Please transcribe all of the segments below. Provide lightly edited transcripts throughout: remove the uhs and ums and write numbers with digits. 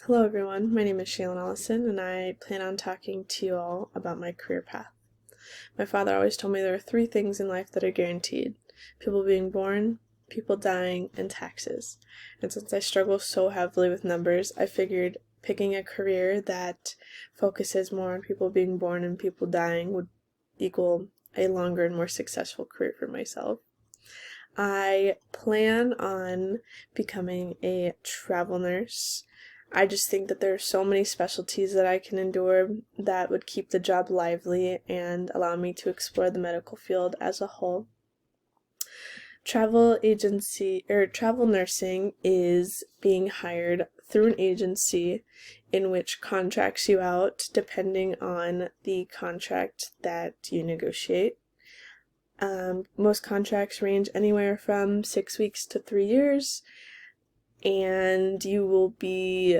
Hello everyone, my name is Shaylin Ellison and I plan on talking to you all about my career path. My father always told me there are three things in life that are guaranteed: people being born, people dying, and taxes. And since I struggle so heavily with numbers, I figured picking a career that focuses more on people being born and people dying would equal a longer and more successful career for myself. I plan on becoming a travel nurse. I just think that there are so many specialties that I can endure that would keep the job lively and allow me to explore the medical field as a whole. Travel nursing is being hired through an agency in which contracts you out depending on the contract that you negotiate. Most contracts range anywhere from 6 weeks to 3 years, and you will be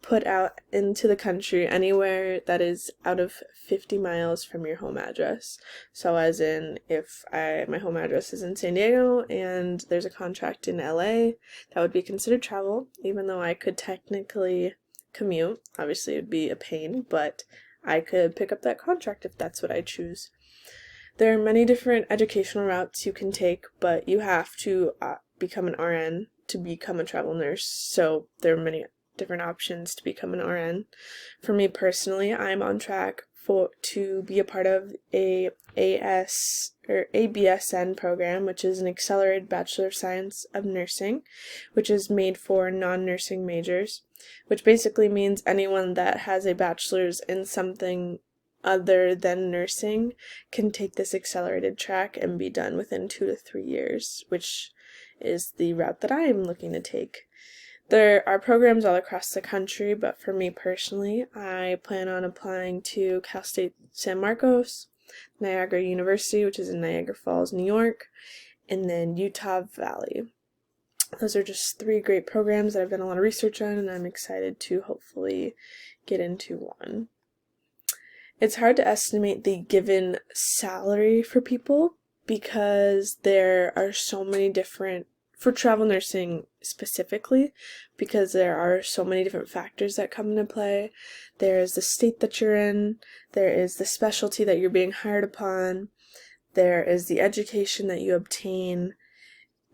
put out into the country anywhere that is out of 50 miles from your home address. So as in, if my home address is in San Diego and there's a contract in LA, that would be considered travel, even though I could technically commute. Obviously it would be a pain, but I could pick up that contract if that's what I choose. There are many different educational routes you can take, but you have to become an RN to become a travel nurse, so there are many different options to become an RN. For me personally, I'm on track to be a part of a ABSN program, which is an Accelerated Bachelor of Science of Nursing, which is made for non-nursing majors, which basically means anyone that has a bachelor's in something other than nursing can take this accelerated track and be done within 2 to 3 years, which is the route that I am looking to take. There are programs all across the country, but for me personally, I plan on applying to Cal State San Marcos, Niagara University, which is in Niagara Falls, New York, and then Utah Valley. Those are just 3 great programs that I've done a lot of research on, and I'm excited to hopefully get into one. It's hard to estimate the given salary for people because there are so many different, for travel nursing specifically, because there are so many different factors that come into play. There is the state that you're in, there is the specialty that you're being hired upon, there is the education that you obtain,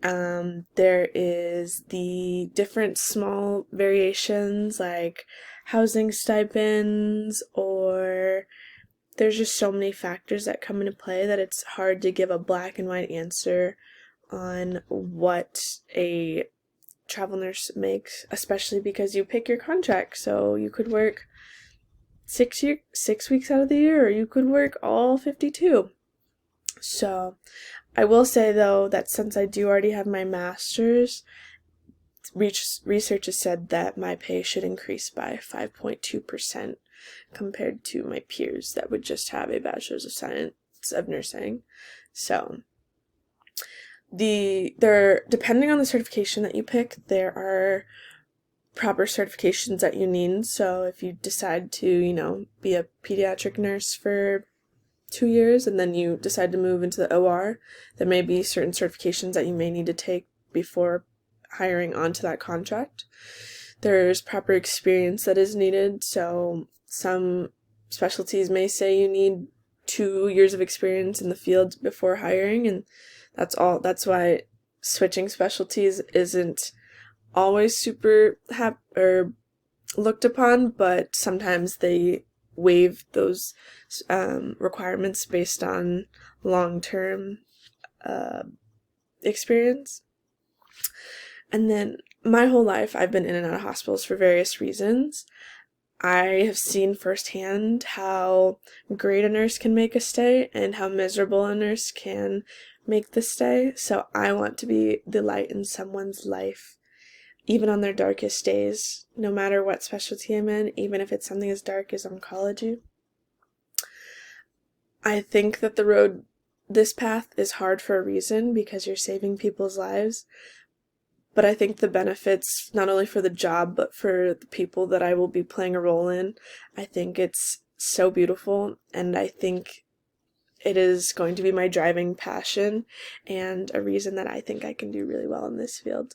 there is the different small variations like housing stipends, or there's just so many factors that come into play that it's hard to give a black and white answer on what a travel nurse makes, especially because you pick your contract. So you could work 6 weeks out of the year, or you could work all 52. So I will say though that since I do already have my master's, research has said that my pay should increase by 5.2% compared to my peers that would just have a bachelor's of science of nursing. So depending on the certification that you pick, there are proper certifications that you need. So if you decide to, be a pediatric nurse for 2 years and then you decide to move into the OR, there may be certain certifications that you may need to take before hiring onto that contract. There's proper experience that is needed, so some specialties may say you need 2 years of experience in the field before hiring, and that's why switching specialties isn't always super looked upon, but sometimes they waive those requirements based on long-term experience. And then my whole life I've been in and out of hospitals for various reasons. I have seen firsthand how great a nurse can make a stay and how miserable a nurse can make the stay. So I want to be the light in someone's life, even on their darkest days, no matter what specialty I'm in, even if it's something as dark as oncology. I think that this path is hard for a reason, because you're saving people's lives. But I think the benefits, not only for the job, but for the people that I will be playing a role in, I think it's so beautiful, and I think it is going to be my driving passion and a reason that I think I can do really well in this field.